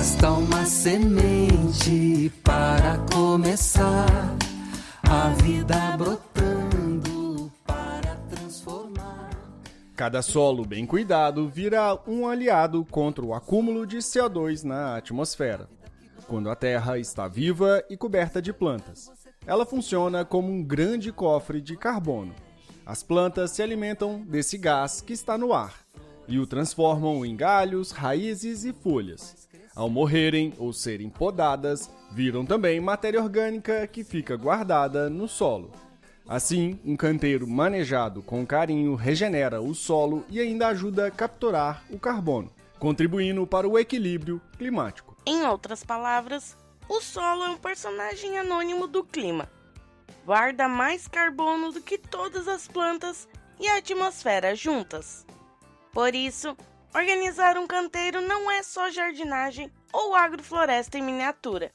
Basta uma semente para começar, a vida brotando para transformar. Cada solo bem cuidado vira um aliado contra o acúmulo de CO2 na atmosfera. Quando a Terra está viva e coberta de plantas, ela funciona como um grande cofre de carbono. As plantas se alimentam desse gás que está no ar e o transformam em galhos, raízes e folhas. Ao morrerem ou serem podadas, viram também matéria orgânica que fica guardada no solo. Assim, um canteiro manejado com carinho regenera o solo e ainda ajuda a capturar o carbono, contribuindo para o equilíbrio climático. Em outras palavras, o solo é um personagem anônimo do clima. Guarda mais carbono do que todas as plantas e a atmosfera juntas. Por isso, organizar um canteiro não é só jardinagem ou agrofloresta em miniatura.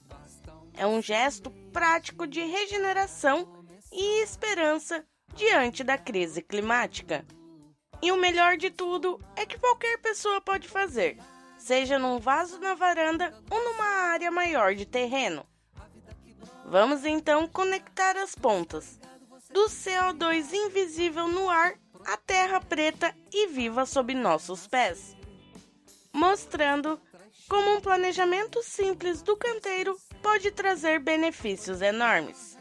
É um gesto prático de regeneração e esperança diante da crise climática. E o melhor de tudo é que qualquer pessoa pode fazer, seja num vaso na varanda ou numa área maior de terreno. Vamos então conectar as pontas do CO2 invisível no ar à terra preta e viva sob nossos pés, mostrando como um planejamento simples do canteiro pode trazer benefícios enormes.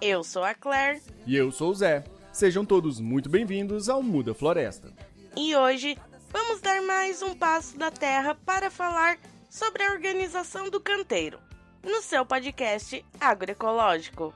Eu sou a Claire. E eu sou o Zé. Sejam todos muito bem-vindos ao Muda Floresta. E hoje vamos dar mais um passo da terra para falar sobre a organização do canteiro, no seu podcast agroecológico.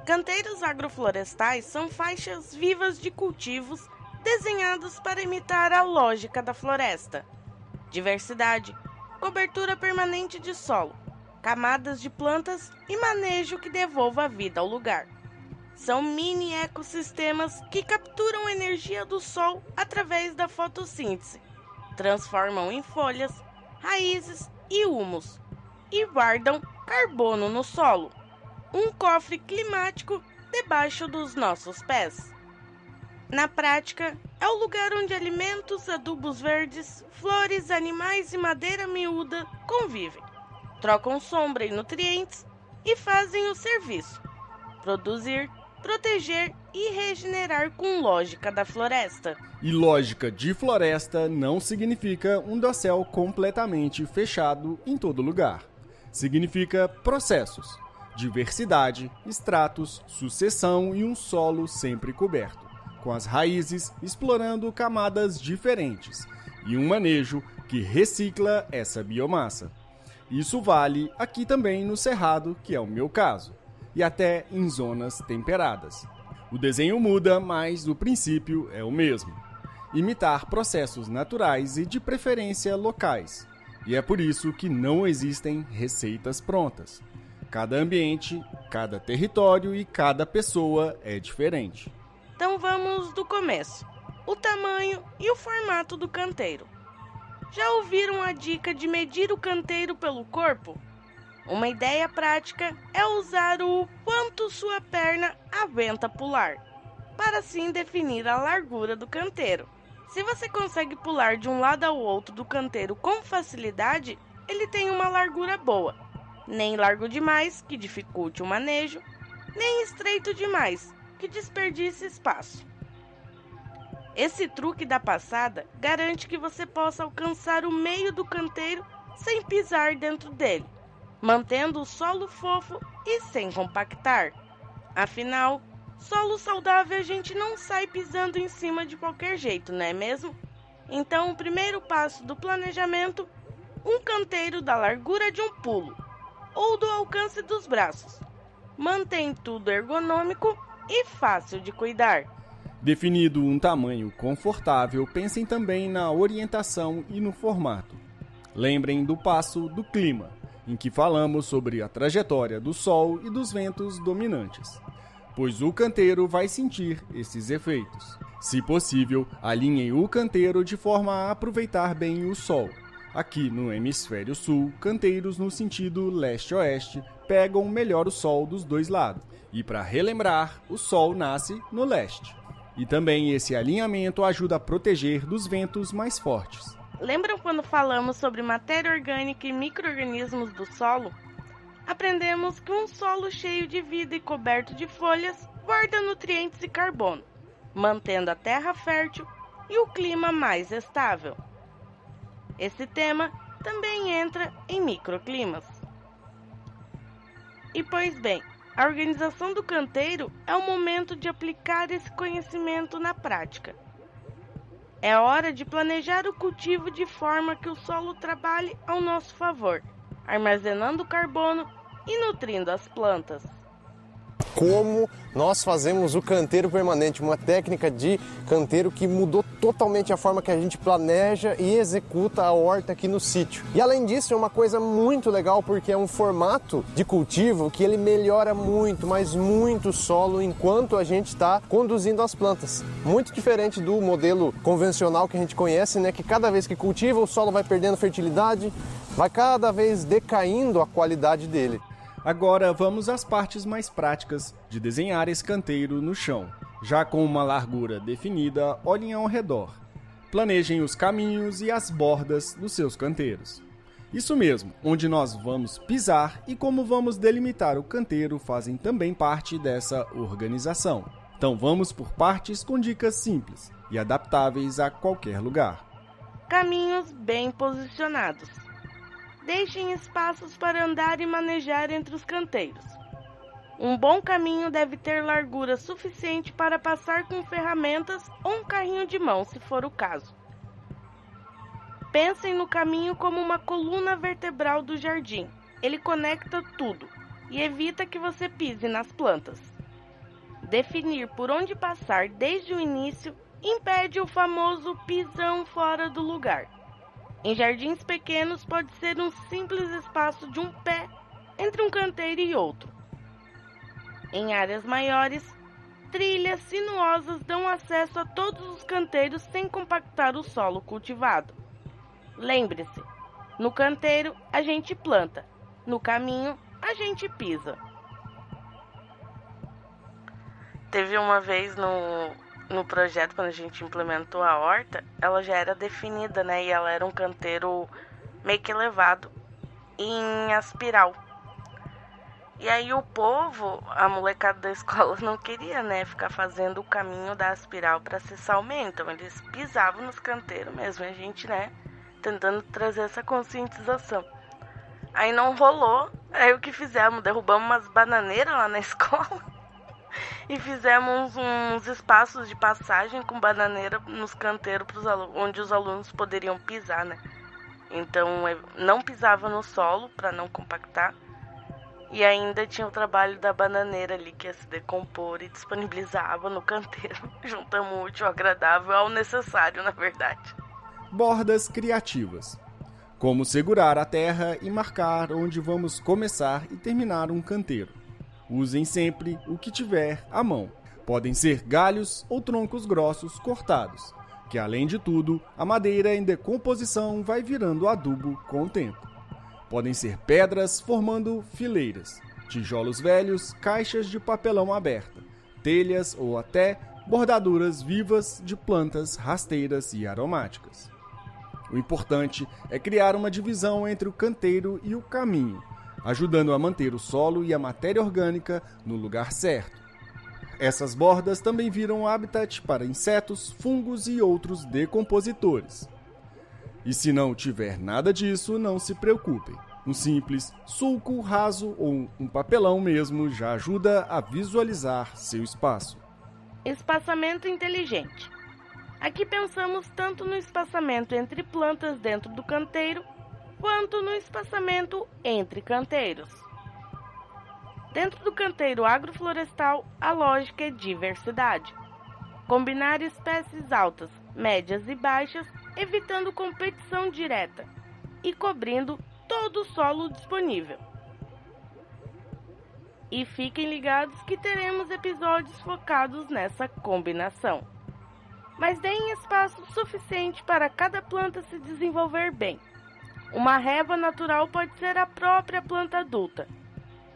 Canteiros agroflorestais são faixas vivas de cultivos desenhados para imitar a lógica da floresta. Diversidade, cobertura permanente de solo, camadas de plantas e manejo que devolva vida ao lugar. São mini ecossistemas que capturam energia do sol através da fotossíntese, transformam em folhas, raízes e humus e guardam carbono no solo. Um cofre climático debaixo dos nossos pés. Na prática, é o lugar onde alimentos, adubos verdes, flores, animais e madeira miúda convivem, trocam sombra e nutrientes e fazem o serviço: produzir, proteger e regenerar com lógica da floresta. E lógica de floresta não significa um dossel completamente fechado em todo lugar. Significa processos, diversidade, estratos, sucessão e um solo sempre coberto, com as raízes explorando camadas diferentes e um manejo que recicla essa biomassa. Isso vale aqui também no Cerrado, que é o meu caso, e até em zonas temperadas. O desenho muda, mas o princípio é o mesmo: imitar processos naturais e de preferência locais. E é por isso que não existem receitas prontas. Cada ambiente, cada território e cada pessoa é diferente. Então vamos do começo: o tamanho e o formato do canteiro. Já ouviram a dica de medir o canteiro pelo corpo? Uma ideia prática é usar o quanto sua perna aguenta pular, para assim definir a largura do canteiro. Se você consegue pular de um lado ao outro do canteiro com facilidade, ele tem uma largura boa. Nem largo demais, que dificulte o manejo, nem estreito demais, que desperdice espaço. Esse truque da passada garante que você possa alcançar o meio do canteiro sem pisar dentro dele, mantendo o solo fofo e sem compactar. Afinal, solo saudável a gente não sai pisando em cima de qualquer jeito, não é mesmo? Então, o primeiro passo do planejamento: um canteiro da largura de um pulo ou do alcance dos braços. Mantém tudo ergonômico e fácil de cuidar. Definido um tamanho confortável, pensem também na orientação e no formato. Lembrem do passo do clima, em que falamos sobre a trajetória do sol e dos ventos dominantes. pois o canteiro vai sentir esses efeitos. Se possível, alinhem o canteiro de forma a aproveitar bem o sol. Aqui no hemisfério sul, canteiros no sentido leste-oeste pegam melhor o sol dos dois lados. E para relembrar, o sol nasce no leste. E também esse alinhamento ajuda a proteger dos ventos mais fortes. Lembram quando falamos sobre matéria orgânica e micro-organismos do solo? Aprendemos que um solo cheio de vida e coberto de folhas guarda nutrientes e carbono, mantendo a terra fértil e o clima mais estável. Esse tema também entra em microclimas. E pois bem, a organização do canteiro é o momento de aplicar esse conhecimento na prática. É hora de planejar o cultivo de forma que o solo trabalhe ao nosso favor, armazenando carbono e nutrindo as plantas. Como nós fazemos o canteiro permanente, uma técnica de canteiro que mudou totalmente a forma que a gente planeja e executa a horta aqui no sítio. E além disso, é uma coisa muito legal porque é um formato de cultivo que ele melhora muito, mas muito o solo enquanto a gente está conduzindo as plantas. Muito diferente do modelo convencional que a gente conhece, né? Que cada vez que cultiva o solo vai perdendo fertilidade, vai cada vez decaindo a qualidade dele. Agora vamos às partes mais práticas de desenhar esse canteiro no chão. Já com uma largura definida, olhem ao redor. Planejem os caminhos e as bordas dos seus canteiros. Isso mesmo, onde nós vamos pisar e como vamos delimitar o canteiro fazem também parte dessa organização. Então vamos por partes com dicas simples e adaptáveis a qualquer lugar. Caminhos bem posicionados. Deixem espaços para andar e manejar entre os canteiros. Um bom caminho deve ter largura suficiente para passar com ferramentas ou um carrinho de mão, se for o caso. Pensem no caminho como uma coluna vertebral do jardim. Ele conecta tudo e evita que você pise nas plantas. Definir por onde passar desde o início impede o famoso pisão fora do lugar. Em jardins pequenos pode ser um simples espaço de um pé entre um canteiro e outro. Em áreas maiores, trilhas sinuosas dão acesso a todos os canteiros sem compactar o solo cultivado. Lembre-se, no canteiro a gente planta, no caminho a gente pisa. Teve uma vez no projeto, quando a gente implementou a horta, ela já era definida, né? E ela era um canteiro meio que elevado em aspiral. E aí o povo, a molecada da escola não queria, né, ficar fazendo o caminho da aspiral para acessar o meio. Então eles pisavam nos canteiros mesmo, a gente, né, tentando trazer essa conscientização. Aí não rolou, aí o que fizemos? Derrubamos umas bananeiras lá na escola. E fizemos uns espaços de passagem com bananeira nos canteiros pros onde os alunos poderiam pisar, né? Então, não pisava no solo para não compactar. E ainda tinha o trabalho da bananeira ali, que ia se decompor e disponibilizava no canteiro. Juntamos o útil ao agradável ao necessário, na verdade. Bordas criativas. Como segurar a terra e marcar onde vamos começar e terminar um canteiro. Usem sempre o que tiver à mão. Podem ser galhos ou troncos grossos cortados, que além de tudo, a madeira em decomposição vai virando adubo com o tempo. Podem ser pedras formando fileiras, tijolos velhos, caixas de papelão aberta, telhas ou até bordaduras vivas de plantas rasteiras e aromáticas. O importante é criar uma divisão entre o canteiro e o caminho, ajudando a manter o solo e a matéria orgânica no lugar certo. Essas bordas também viram habitat para insetos, fungos e outros decompositores. E se não tiver nada disso, não se preocupem. Um simples sulco raso ou um papelão mesmo já ajuda a visualizar seu espaço. Espaçamento inteligente. Aqui pensamos tanto no espaçamento entre plantas dentro do canteiro, quanto no espaçamento entre canteiros. Dentro do canteiro agroflorestal, a lógica é diversidade. Combinar espécies altas, médias e baixas, evitando competição direta e cobrindo todo o solo disponível. E fiquem ligados que teremos episódios focados nessa combinação. Mas deem espaço suficiente para cada planta se desenvolver bem. Uma reba natural pode ser a própria planta adulta.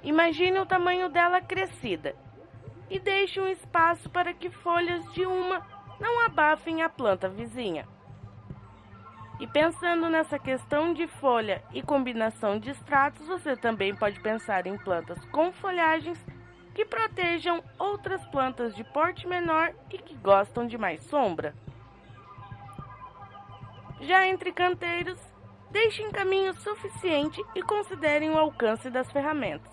Imagine o tamanho dela crescida e deixe um espaço para que folhas de uma não abafem a planta vizinha. E pensando nessa questão de folha e combinação de estratos, você também pode pensar em plantas com folhagens que protejam outras plantas de porte menor e que gostam de mais sombra. Já entre canteiros, deixem caminho suficiente e considerem o alcance das ferramentas.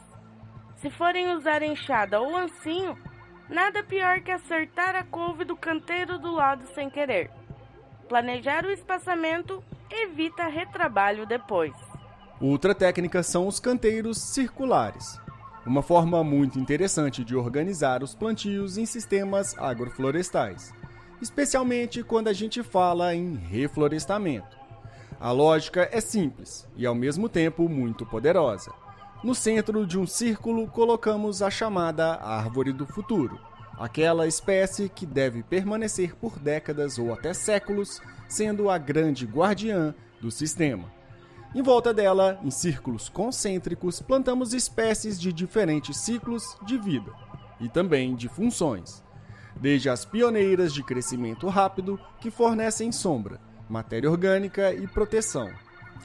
Se forem usar enxada ou ancinho, nada pior que acertar a couve do canteiro do lado sem querer. Planejar o espaçamento evita retrabalho depois. Outra técnica são os canteiros circulares. Uma forma muito interessante de organizar os plantios em sistemas agroflorestais, especialmente quando a gente fala em reflorestamento. A lógica é simples e ao mesmo tempo muito poderosa. No centro de um círculo colocamos a chamada árvore do futuro, aquela espécie que deve permanecer por décadas ou até séculos, sendo a grande guardiã do sistema. Em volta dela, em círculos concêntricos, plantamos espécies de diferentes ciclos de vida e também de funções, desde as pioneiras de crescimento rápido que fornecem sombra, matéria orgânica e proteção,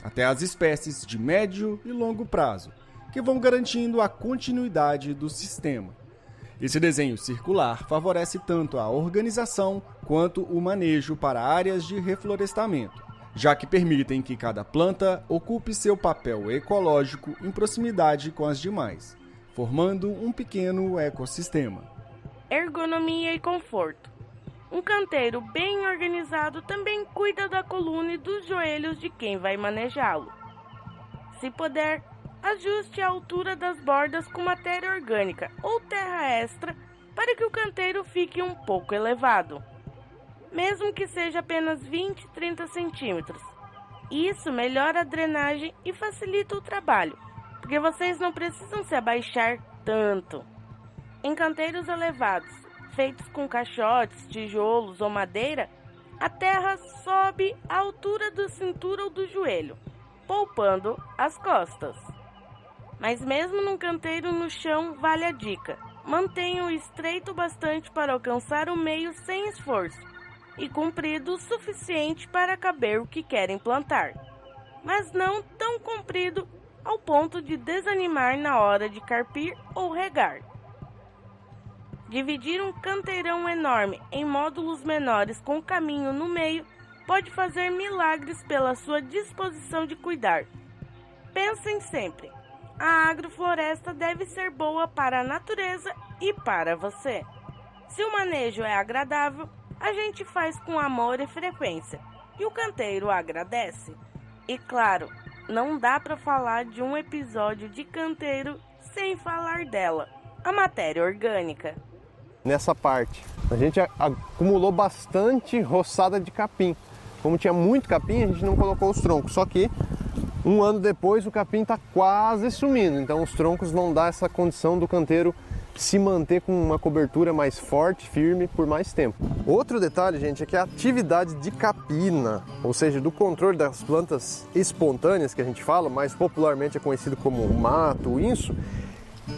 até as espécies de médio e longo prazo, que vão garantindo a continuidade do sistema. Esse desenho circular favorece tanto a organização quanto o manejo para áreas de reflorestamento, já que permitem que cada planta ocupe seu papel ecológico em proximidade com as demais, formando um pequeno ecossistema. Ergonomia e conforto. Um canteiro bem organizado também cuida da coluna e dos joelhos de quem vai manejá-lo. Se puder, ajuste a altura das bordas com matéria orgânica ou terra extra para que o canteiro fique um pouco elevado, mesmo que seja apenas 20-30 centímetros. Isso melhora a drenagem e facilita o trabalho, porque vocês não precisam se abaixar tanto. Em canteiros elevados, feitos com caixotes, tijolos ou madeira, a terra sobe à altura da cintura ou do joelho, poupando as costas. Mas mesmo num canteiro no chão, vale a dica. Mantenha-o estreito bastante para alcançar o meio sem esforço e comprido o suficiente para caber o que querem plantar, mas não tão comprido ao ponto de desanimar na hora de carpir ou regar. Dividir um canteirão enorme em módulos menores com caminho no meio pode fazer milagres pela sua disposição de cuidar. Pensem sempre, a agrofloresta deve ser boa para a natureza e para você. Se o manejo é agradável, a gente faz com amor e frequência, e o canteiro agradece. E claro, não dá para falar de um episódio de canteiro sem falar dela, a matéria orgânica. Nessa parte, a gente acumulou bastante roçada de capim. Como tinha muito capim, a gente não colocou os troncos, só que um ano depois o capim está quase sumindo, então os troncos vão dar essa condição do canteiro se manter com uma cobertura mais forte, firme, por mais tempo. Outro detalhe, gente, é que a atividade de capina, ou seja, do controle das plantas espontâneas que a gente fala, mais popularmente é conhecido como mato, inso,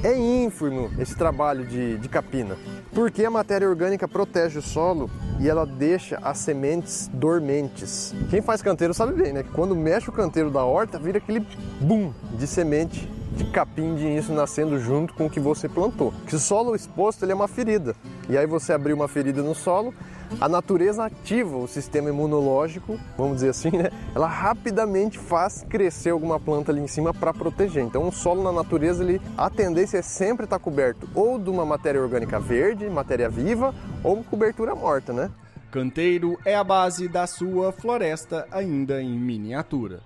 é ínfimo esse trabalho de capina, porque a matéria orgânica protege o solo e ela deixa as sementes dormentes. Quem faz canteiro sabe bem, né? Que quando mexe o canteiro da horta, vira aquele boom de semente de capim de inso nascendo junto com o que você plantou. Porque o solo exposto ele é uma ferida. E aí você abriu uma ferida no solo, a natureza ativa o sistema imunológico, vamos dizer assim, né? Ela rapidamente faz crescer alguma planta ali em cima para proteger. Então o solo na natureza, a tendência é sempre estar coberto ou de uma matéria orgânica verde, matéria viva, ou cobertura morta, né? Canteiro é a base da sua floresta ainda em miniatura.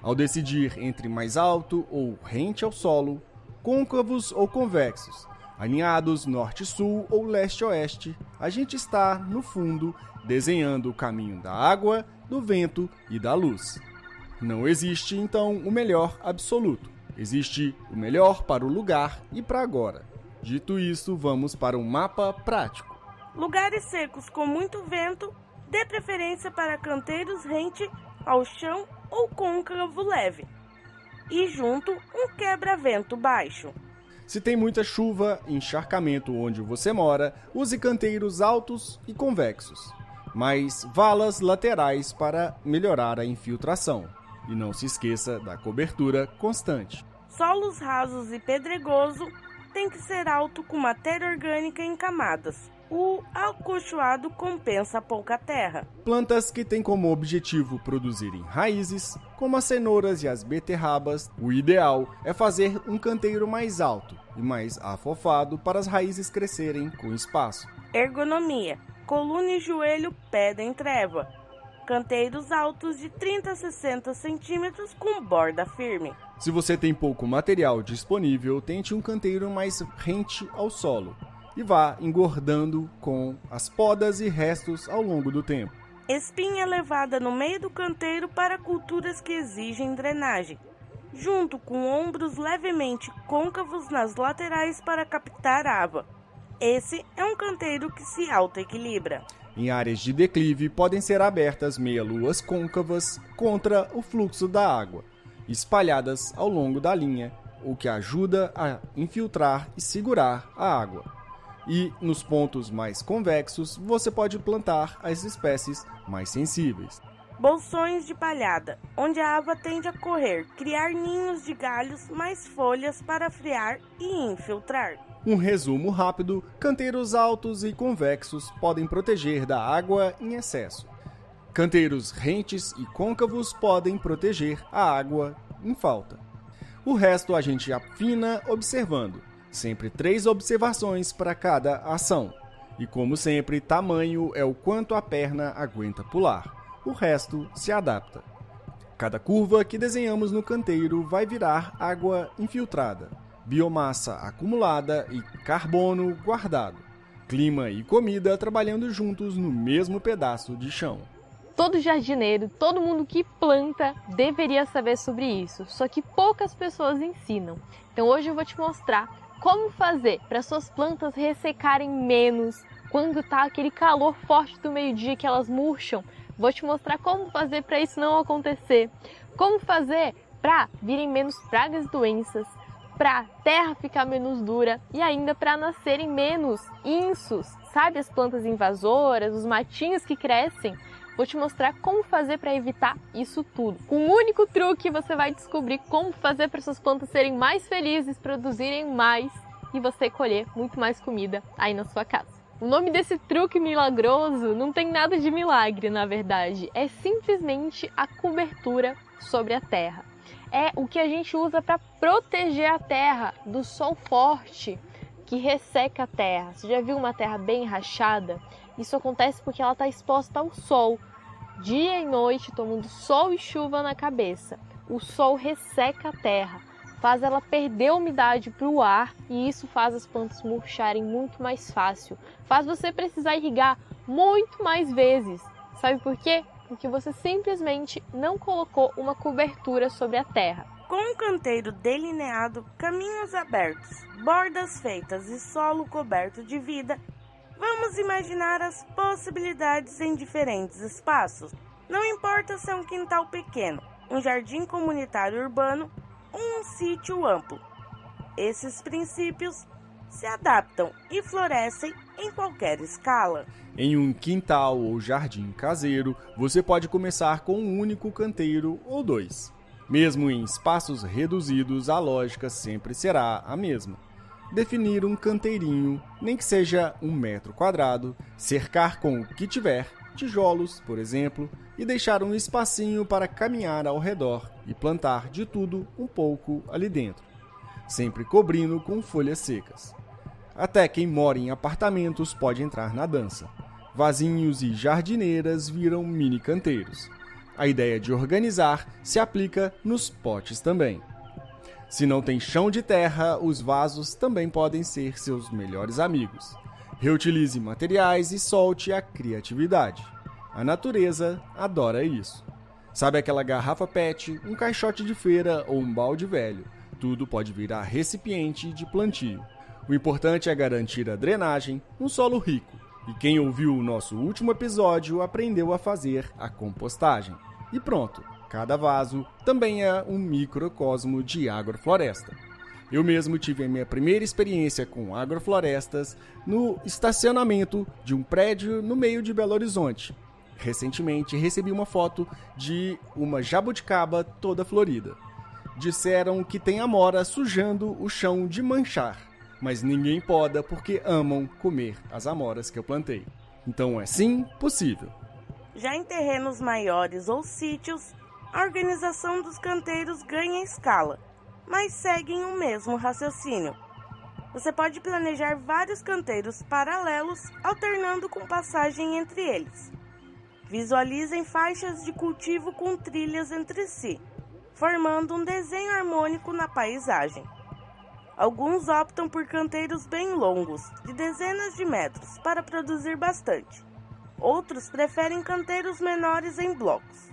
Ao decidir entre mais alto ou rente ao solo, côncavos ou convexos, alinhados norte-sul ou leste-oeste, a gente está, no fundo, desenhando o caminho da água, do vento e da luz. Não existe, então, o melhor absoluto. Existe o melhor para o lugar e para agora. Dito isso, vamos para um mapa prático. Lugares secos com muito vento, dê preferência para canteiros rente ao chão ou côncavo leve. E junto, um quebra-vento baixo. Se tem muita chuva e encharcamento onde você mora, use canteiros altos e convexos, mas valas laterais para melhorar a infiltração. E não se esqueça da cobertura constante. Solos rasos e pedregoso tem que ser alto com matéria orgânica em camadas. O acolchoado compensa pouca terra. Plantas que têm como objetivo produzirem raízes, como as cenouras e as beterrabas, o ideal é fazer um canteiro mais alto e mais afofado para as raízes crescerem com espaço. Ergonomia: coluna e joelho pedem treva. Canteiros altos de 30 a 60 centímetros com borda firme. Se você tem pouco material disponível, tente um canteiro mais rente ao solo e vá engordando com as podas e restos ao longo do tempo. Espinha elevada no meio do canteiro para culturas que exigem drenagem, junto com ombros levemente côncavos nas laterais para captar água. Esse é um canteiro que se autoequilibra. Em áreas de declive, podem ser abertas meia-luas côncavas contra o fluxo da água, espalhadas ao longo da linha, o que ajuda a infiltrar e segurar a água. E, nos pontos mais convexos, você pode plantar as espécies mais sensíveis. Bolsões de palhada, onde a água tende a correr, criar ninhos de galhos mais folhas para friar e infiltrar. Um resumo rápido: canteiros altos e convexos podem proteger da água em excesso. Canteiros rentes e côncavos podem proteger a água em falta. O resto a gente afina observando. Sempre 3 observações para cada ação. E como sempre, tamanho é o quanto a perna aguenta pular. O resto se adapta. Cada curva que desenhamos no canteiro vai virar água infiltrada, biomassa acumulada e carbono guardado. Clima e comida trabalhando juntos no mesmo pedaço de chão. Todo jardineiro, todo mundo que planta deveria saber sobre isso, só que poucas pessoas ensinam. Então hoje eu vou te mostrar como fazer para suas plantas ressecarem menos quando tá aquele calor forte do meio-dia que elas murcham. Vou te mostrar como fazer para isso não acontecer, como fazer para virem menos pragas e doenças, para a terra ficar menos dura e ainda para nascerem menos insos, sabe, as plantas invasoras, os matinhos que crescem. Vou te mostrar como fazer para evitar isso tudo. Com um único truque você vai descobrir como fazer para suas plantas serem mais felizes, produzirem mais e você colher muito mais comida aí na sua casa. O nome desse truque milagroso não tem nada de milagre, na verdade. É simplesmente a cobertura sobre a terra. É o que a gente usa para proteger a terra do sol forte que resseca a terra. Você já viu uma terra bem rachada? Isso acontece porque ela está exposta ao sol, dia e noite, tomando sol e chuva na cabeça. O sol resseca a terra, faz ela perder umidade para o ar e isso faz as plantas murcharem muito mais fácil. Faz você precisar irrigar muito mais vezes. Sabe por quê? Porque você simplesmente não colocou uma cobertura sobre a terra. Com um canteiro delineado, caminhos abertos, bordas feitas e solo coberto de vida, vamos imaginar as possibilidades em diferentes espaços. Não importa se é um quintal pequeno, um jardim comunitário urbano ou um sítio amplo. Esses princípios se adaptam e florescem em qualquer escala. Em um quintal ou jardim caseiro, você pode começar com um único canteiro ou 2. Mesmo em espaços reduzidos, a lógica sempre será a mesma. Definir um canteirinho, nem que seja 1 metro quadrado, cercar com o que tiver, tijolos, por exemplo, e deixar um espacinho para caminhar ao redor e plantar de tudo um pouco ali dentro, sempre cobrindo com folhas secas. Até quem mora em apartamentos pode entrar na dança. Vasinhos e jardineiras viram mini canteiros. A ideia de organizar se aplica nos potes também. Se não tem chão de terra, os vasos também podem ser seus melhores amigos. Reutilize materiais e solte a criatividade. A natureza adora isso. Sabe aquela garrafa PET, um caixote de feira ou um balde velho? Tudo pode virar recipiente de plantio. O importante é garantir a drenagem, um solo rico. E quem ouviu o nosso último episódio aprendeu a fazer a compostagem. E pronto, cada vaso também é um microcosmo de agrofloresta. Eu mesmo tive a minha primeira experiência com agroflorestas no estacionamento de um prédio no meio de Belo Horizonte. Recentemente recebi uma foto de uma jabuticaba toda florida. Disseram que tem amora sujando o chão de manchar, mas ninguém poda porque amam comer as amoras que eu plantei. Então é sim possível. Já em terrenos maiores ou sítios, a organização dos canteiros ganha escala, mas seguem o mesmo raciocínio. Você pode planejar vários canteiros paralelos, alternando com passagem entre eles. Visualizem faixas de cultivo com trilhas entre si, formando um desenho harmônico na paisagem. Alguns optam por canteiros bem longos, de dezenas de metros, para produzir bastante. Outros preferem canteiros menores em blocos.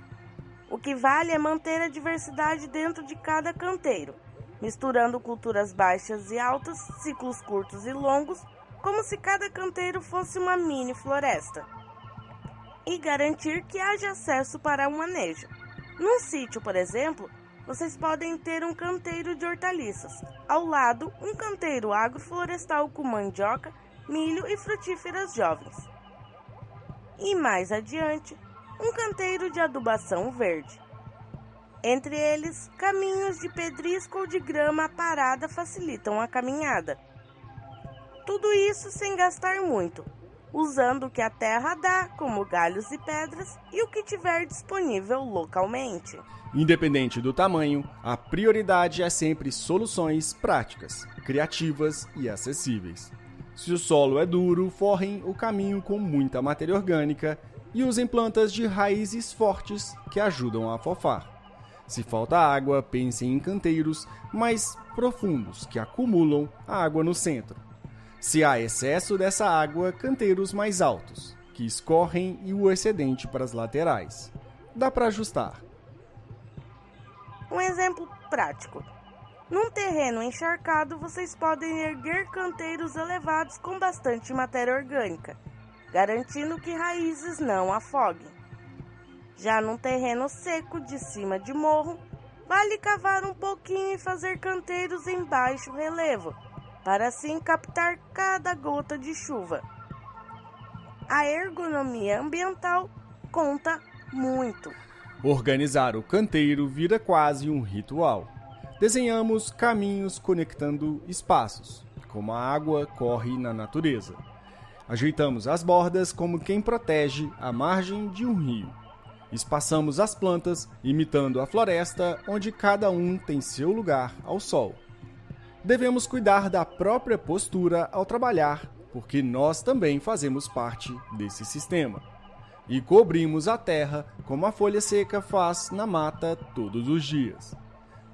O que vale é manter a diversidade dentro de cada canteiro, misturando culturas baixas e altas, ciclos curtos e longos, como se cada canteiro fosse uma mini floresta. E garantir que haja acesso para o manejo. Num sítio, por exemplo, vocês podem ter um canteiro de hortaliças. Ao lado, um canteiro agroflorestal com mandioca, milho e frutíferas jovens. E mais adiante, um canteiro de adubação verde. Entre eles, caminhos de pedrisco ou de grama parada facilitam a caminhada. Tudo isso sem gastar muito, usando o que a terra dá, como galhos e pedras, e o que tiver disponível localmente. Independente do tamanho, a prioridade é sempre soluções práticas, criativas e acessíveis. Se o solo é duro, forrem o caminho com muita matéria orgânica e usem plantas de raízes fortes que ajudam a fofar. Se falta água, pensem em canteiros mais profundos que acumulam a água no centro. Se há excesso dessa água, canteiros mais altos, que escorrem e o excedente para as laterais. Dá para ajustar. Um exemplo prático. Num terreno encharcado, vocês podem erguer canteiros elevados com bastante matéria orgânica, garantindo que raízes não afoguem. Já num terreno seco de cima de morro, vale cavar um pouquinho e fazer canteiros em baixo relevo, para assim captar cada gota de chuva. A ergonomia ambiental conta muito. Organizar o canteiro vira quase um ritual. Desenhamos caminhos conectando espaços, como a água corre na natureza. Ajeitamos as bordas como quem protege a margem de um rio. Espaçamos as plantas, imitando a floresta, onde cada um tem seu lugar ao sol. Devemos cuidar da própria postura ao trabalhar, porque nós também fazemos parte desse sistema. E cobrimos a terra como a folha seca faz na mata todos os dias.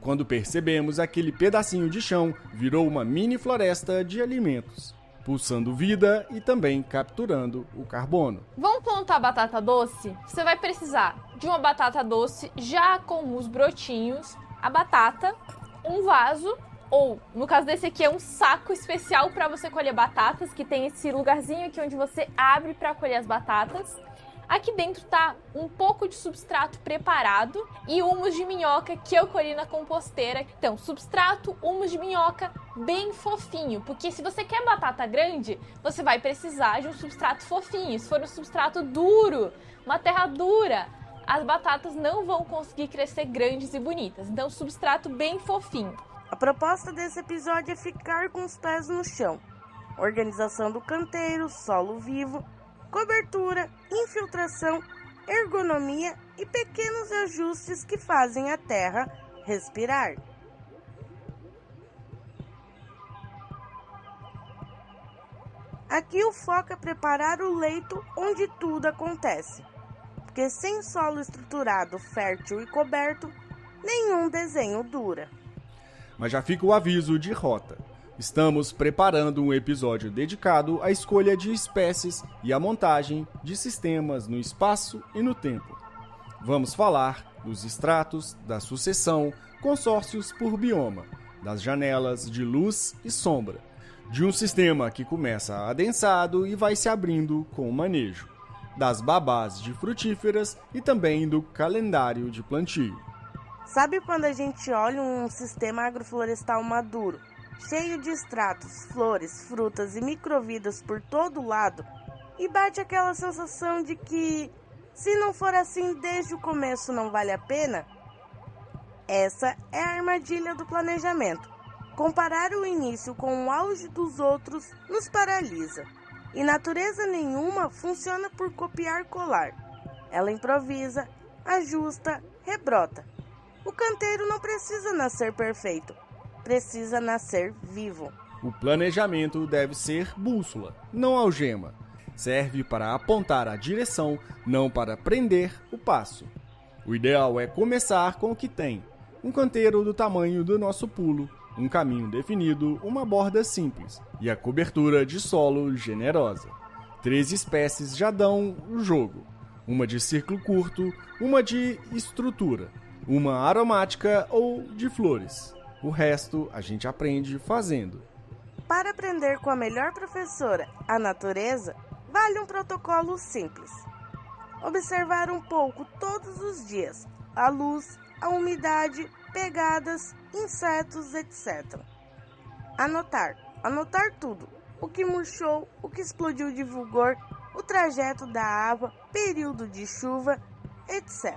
Quando percebemos, aquele pedacinho de chão virou uma mini floresta de alimentos, pulsando vida e também capturando o carbono. Vamos plantar batata doce? Você vai precisar de uma batata doce já com os brotinhos, a batata, um vaso, ou no caso desse aqui é um saco especial para você colher batatas, que tem esse lugarzinho aqui onde você abre para colher as batatas. Aqui dentro tá um pouco de substrato preparado e humus de minhoca que eu colhi na composteira. Então, substrato, humus de minhoca bem fofinho, porque se você quer batata grande, você vai precisar de um substrato fofinho. Se for um substrato duro, uma terra dura, as batatas não vão conseguir crescer grandes e bonitas. Então, substrato bem fofinho. A proposta desse episódio é ficar com os pés no chão. Organização do canteiro, solo vivo, cobertura, infiltração, ergonomia e pequenos ajustes que fazem a terra respirar. Aqui o foco é preparar o leito onde tudo acontece, porque sem solo estruturado, fértil e coberto, nenhum desenho dura. Mas já fica o aviso de rota. Estamos preparando um episódio dedicado à escolha de espécies e à montagem de sistemas no espaço e no tempo. Vamos falar dos estratos, da sucessão, consórcios por bioma, das janelas de luz e sombra, de um sistema que começa adensado e vai se abrindo com o manejo, das babás de frutíferas e também do calendário de plantio. Sabe quando a gente olha um sistema agroflorestal maduro, cheio de extratos, flores, frutas e microvidas por todo lado, e bate aquela sensação de que, se não for assim desde o começo, não vale a pena? Essa é a armadilha do planejamento. Comparar o início com o auge dos outros nos paralisa. E natureza nenhuma funciona por copiar-colar. Ela improvisa, ajusta, rebrota. O canteiro não precisa nascer perfeito, precisa nascer vivo. O planejamento deve ser bússola, não algema. Serve para apontar a direção, não para prender o passo. O ideal é começar com o que tem. Um canteiro do tamanho do nosso pulo, um caminho definido, uma borda simples e a cobertura de solo generosa. 3 espécies já dão o jogo. Uma de círculo curto, uma de estrutura, uma aromática ou de flores. O resto a gente aprende fazendo. Para aprender com a melhor professora, a natureza, vale um protocolo simples. Observar um pouco todos os dias a luz, a umidade, pegadas, insetos, etc. Anotar tudo. O que murchou, o que explodiu de fulgor, o trajeto da água, período de chuva, etc.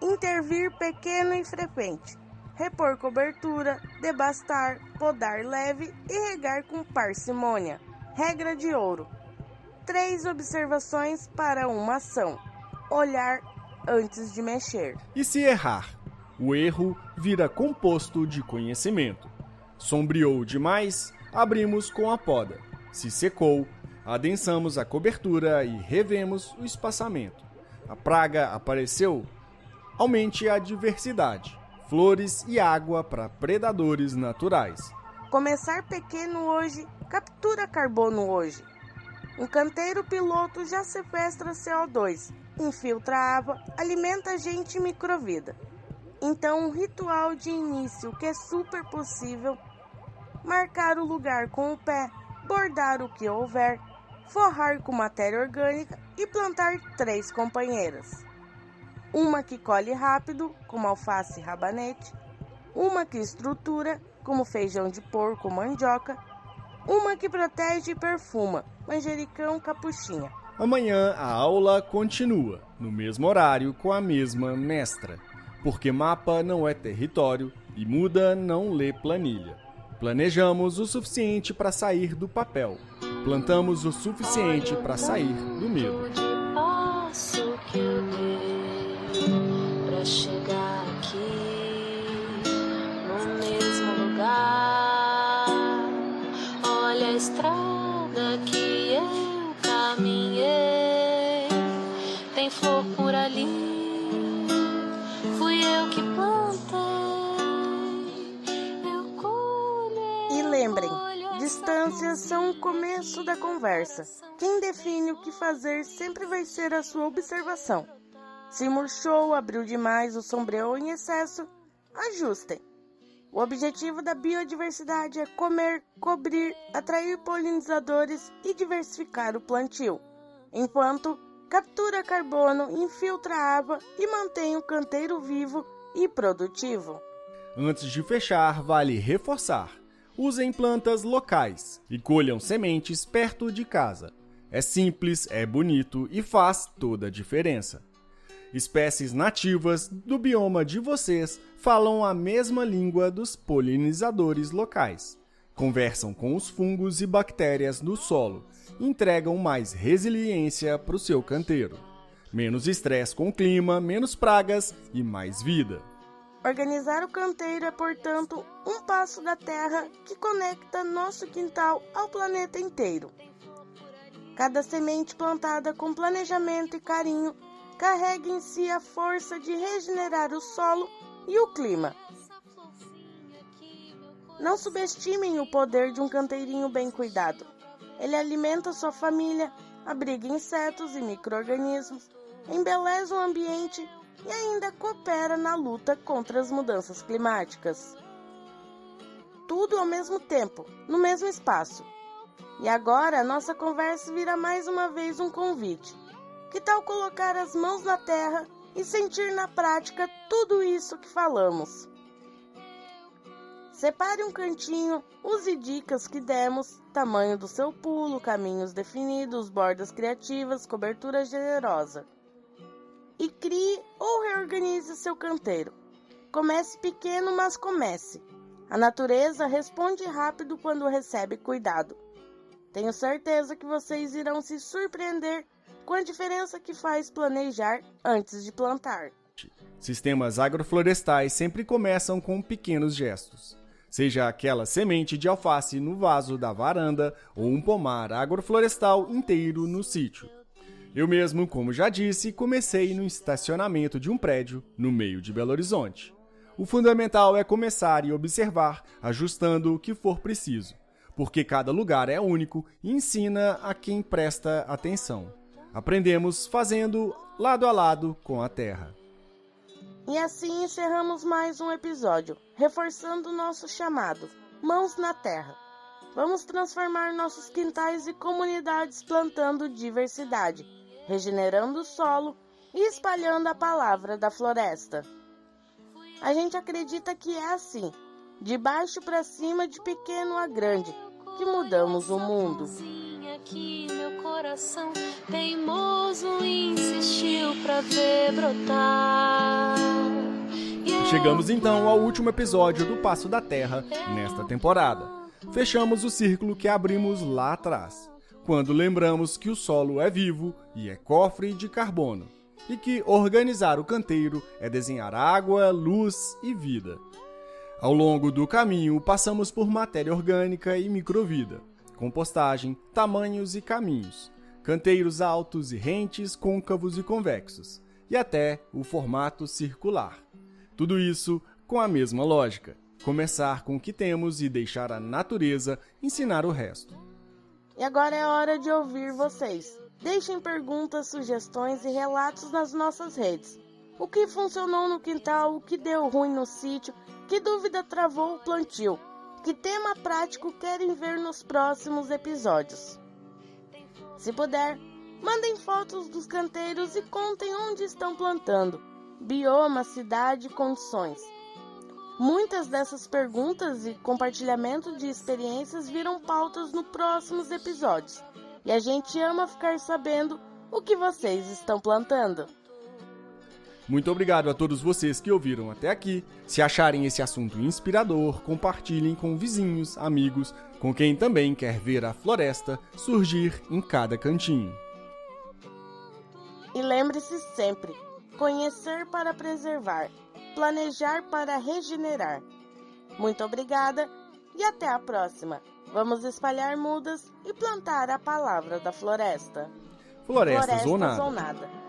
Intervir pequeno e frequente. Repor cobertura, devastar, podar leve e regar com parcimônia. Regra de ouro. 3 observações para uma ação. Olhar antes de mexer. E se errar? O erro vira composto de conhecimento. Sombreou demais? Abrimos com a poda. Se secou, adensamos a cobertura e revemos o espaçamento. A praga apareceu? Aumente a diversidade. Flores e água para predadores naturais. Começar pequeno hoje, captura carbono hoje. Um canteiro piloto já sequestra CO2, infiltra água, alimenta a gente e microvida. Então, um ritual de início que é super possível: marcar o lugar com o pé, bordar o que houver, forrar com matéria orgânica e plantar 3 companheiras. Uma que colhe rápido, como alface e rabanete, uma que estrutura, como feijão de porco ou mandioca, uma que protege e perfuma, manjericão, capuchinha. Amanhã a aula continua, no mesmo horário com a mesma mestra, porque mapa não é território e muda não lê planilha. Planejamos o suficiente para sair do papel, plantamos o suficiente para sair do medo. Pra chegar aqui no mesmo lugar, olha a estrada que eu caminhei, tem flor por ali, fui eu que plantei, eu colhei. E lembrem, distâncias são o começo da conversa. Quem define o que fazer sempre vai ser a sua observação. Se murchou, abriu demais ou sombreou em excesso, ajustem. O objetivo da biodiversidade é comer, cobrir, atrair polinizadores e diversificar o plantio, enquanto captura carbono, infiltra água e mantém o canteiro vivo e produtivo. Antes de fechar, vale reforçar. Usem plantas locais e colham sementes perto de casa. É simples, é bonito e faz toda a diferença. Espécies nativas do bioma de vocês falam a mesma língua dos polinizadores locais. Conversam com os fungos e bactérias do solo e entregam mais resiliência para o seu canteiro. Menos estresse com o clima, menos pragas e mais vida. Organizar o canteiro é, portanto, um passo da terra que conecta nosso quintal ao planeta inteiro. Cada semente plantada com planejamento e carinho carrega em si a força de regenerar o solo e o clima. Não subestimem o poder de um canteirinho bem cuidado. Ele alimenta sua família, abriga insetos e micro-organismos, embeleza o ambiente e ainda coopera na luta contra as mudanças climáticas. tudo ao mesmo tempo, no mesmo espaço. E agora a nossa conversa vira mais uma vez um convite. Que tal colocar as mãos na terra e sentir na prática tudo isso que falamos? Separe um cantinho, use dicas que demos, tamanho do seu pulo, caminhos definidos, bordas criativas, cobertura generosa. E crie ou reorganize seu canteiro. Comece pequeno, mas comece. A natureza responde rápido quando recebe cuidado. Tenho certeza que vocês irão se surpreender com a diferença que faz planejar antes de plantar. Sistemas agroflorestais sempre começam com pequenos gestos. Seja aquela semente de alface no vaso da varanda ou um pomar agroflorestal inteiro no sítio. Eu mesmo, como já disse, comecei no estacionamento de um prédio no meio de Belo Horizonte. O fundamental é começar e observar, ajustando o que for preciso, porque cada lugar é único e ensina a quem presta atenção. Aprendemos fazendo lado a lado com a terra. E assim encerramos mais um episódio, reforçando o nosso chamado, Mãos na Terra. Vamos transformar nossos quintais e comunidades plantando diversidade, regenerando o solo e espalhando a palavra da floresta. A gente acredita que é assim, de baixo para cima, de pequeno a grande, que mudamos o mundo. Aqui meu coração teimoso insistiu pra ver brotar. Chegamos então ao último episódio do Passo da Terra nesta temporada. Fechamos o círculo que abrimos lá atrás, quando lembramos que o solo é vivo e é cofre de carbono, e que organizar o canteiro é desenhar água, luz e vida. Ao longo do caminho, passamos por matéria orgânica e microvida, compostagem, tamanhos e caminhos, canteiros altos e rentes, côncavos e convexos, e até o formato circular. Tudo isso com a mesma lógica, começar com o que temos e deixar a natureza ensinar o resto. E agora é hora de ouvir vocês. Deixem perguntas, sugestões e relatos nas nossas redes. O que funcionou no quintal, o que deu ruim no sítio, que dúvida travou o plantio, que tema prático querem ver nos próximos episódios. Se puder, mandem fotos dos canteiros e contem onde estão plantando, bioma, cidade, condições. Muitas dessas perguntas e compartilhamento de experiências viram pautas nos próximos episódios. E a gente ama ficar sabendo o que vocês estão plantando. Muito obrigado a todos vocês que ouviram até aqui. Se acharem esse assunto inspirador, compartilhem com vizinhos, amigos, com quem também quer ver a floresta surgir em cada cantinho. E lembre-se sempre, conhecer para preservar, planejar para regenerar. Muito obrigada e até a próxima. Vamos espalhar mudas e plantar a palavra da floresta. Florestas ou ou nada. nada.